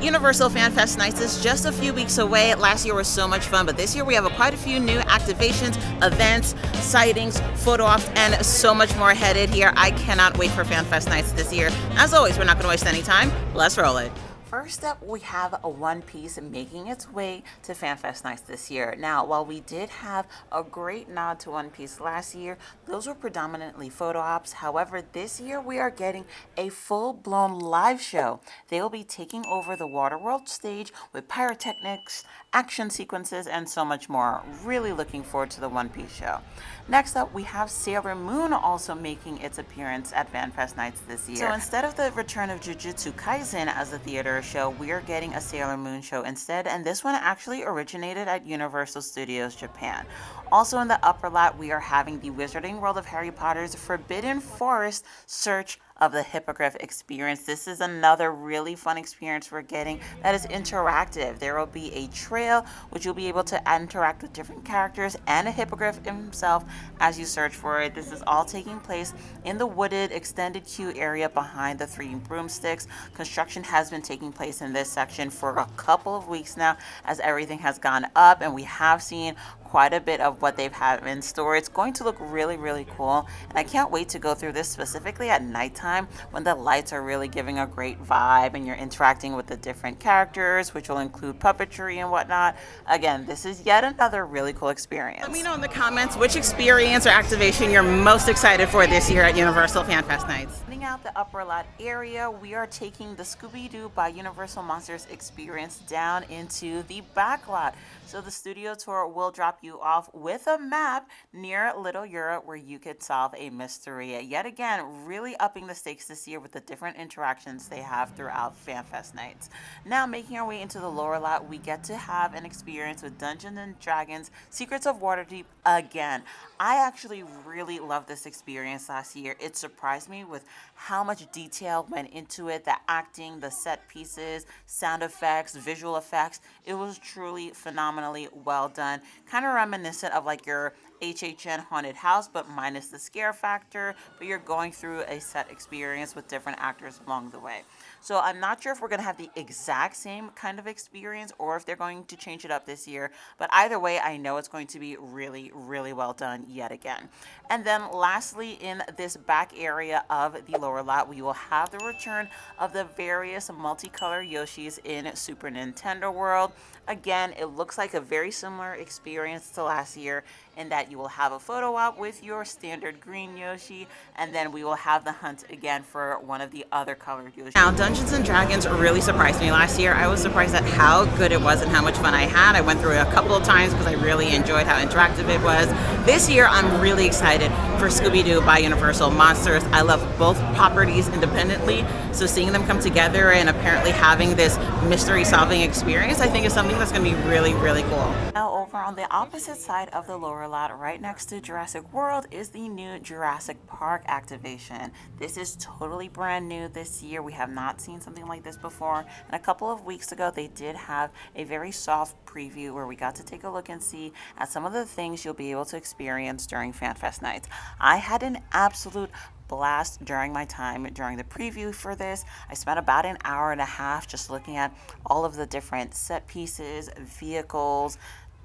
Universal Fan Fest Nights is just a few weeks away. Last year was so much fun, but this year we have quite a few new activations, events, sightings, photo ops, and so much more headed here. I cannot wait for Fan Fest Nights this year. As always, we're not going to waste any time. Let's roll it. First up, we have a One Piece making its way to FanFest Nights this year. Now, while we did have a great nod to One Piece last year, those were predominantly photo ops. However, this year we are getting a full-blown live show. They will be taking over the Waterworld stage with pyrotechnics, action sequences, and so much more. Really looking forward to the One Piece show. Next up, we have Sailor Moon also making its appearance at FanFest Nights this year. So instead of the return of Jujutsu Kaisen as a theater show, we are getting a Sailor Moon show instead, and this one actually originated at Universal Studios Japan. Also in the upper lot, we are having the Wizarding World of Harry Potter's Forbidden Forest Search of the Hippogriff experience. This is another really fun experience we're getting that is interactive. There will be a trail which you'll be able to interact with different characters and a hippogriff himself as you search for it. This is all taking place in the wooded extended queue area behind the Three Broomsticks. Construction has been taking place in this section for a couple of weeks now as everything has gone up, and we have seen quite a bit of what they've had in store. It's going to look really, really cool, and I can't wait to go through this specifically at nighttime when the lights are really giving a great vibe and you're interacting with the different characters, which will include puppetry and whatnot. Again, this is yet another really cool experience. Let me know in the comments which experience or activation you're most excited for this year at Universal Fan Fest Nights. Heading out the upper lot area, we are taking the Scooby-Doo by Universal Monsters experience down into the back lot. So the studio tour will drop you off with a map near Little Europe where you could solve a mystery. Yet again, really upping the stakes this year with the different interactions they have throughout FanFest Nights. Now, making our way into the lower lot, we get to have an experience with Dungeons and Dragons Secrets of Waterdeep again. I actually really loved this experience last year. It surprised me with how much detail went into it, the acting, the set pieces, sound effects, visual effects. It was truly phenomenally well done. Kind of reminiscent of like your HHN haunted house, but minus the scare factor, but you're going through a set experience with different actors along the way. So I'm not sure if we're going to have the exact same kind of experience or if they're going to change it up this year, but either way, I know it's going to be really, really well done yet again. And then lastly, in this back area of the lower lot, we will have the return of the various multicolor Yoshis in Super Nintendo World. Again, it looks like a very similar experience to last year in that you will have a photo op with your standard green Yoshi, and then we will have the hunt again for one of the other colored Yoshi. Now, Dungeons and Dragons really surprised me last year. I was surprised at how good it was and how much fun I had. I went through it a couple of times because I really enjoyed how interactive it was. This year, I'm really excited for Scooby-Doo by Universal Monsters. I love both properties independently, so seeing them come together and apparently having this mystery-solving experience, I think is something that's going to be really, really cool. Now, over on the opposite side of the lower lot, right next to Jurassic World, is the new Jurassic Park activation. This is totally brand new this year. We have not seen something like this before. And a couple of weeks ago, they did have a very soft preview where we got to take a look and see at some of the things you'll be able to experience during FanFest Nights. I had an absolute blast during my time during the preview for this. I spent about an hour and a half just looking at all of the different set pieces, vehicles,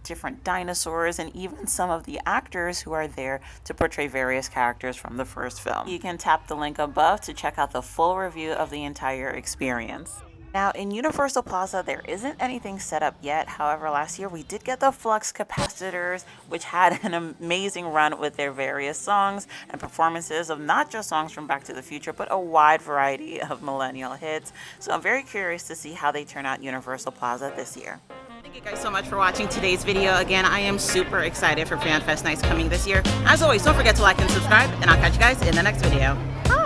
different dinosaurs, and even some of the actors who are there to portray various characters from the first film. You can tap the link above to check out the full review of the entire experience. Now, in Universal Plaza, there isn't anything set up yet. However, last year we did get the Flux capacitors, which had an amazing run with their various songs and performances of not just songs from Back to the Future, but a wide variety of millennial hits. So I'm very curious to see how they turn out Universal Plaza this year. Thank you guys so much for watching today's video. Again, I am super excited for FanFest Nights coming this year. As always, don't forget to like and subscribe, and I'll catch you guys in the next video. Bye!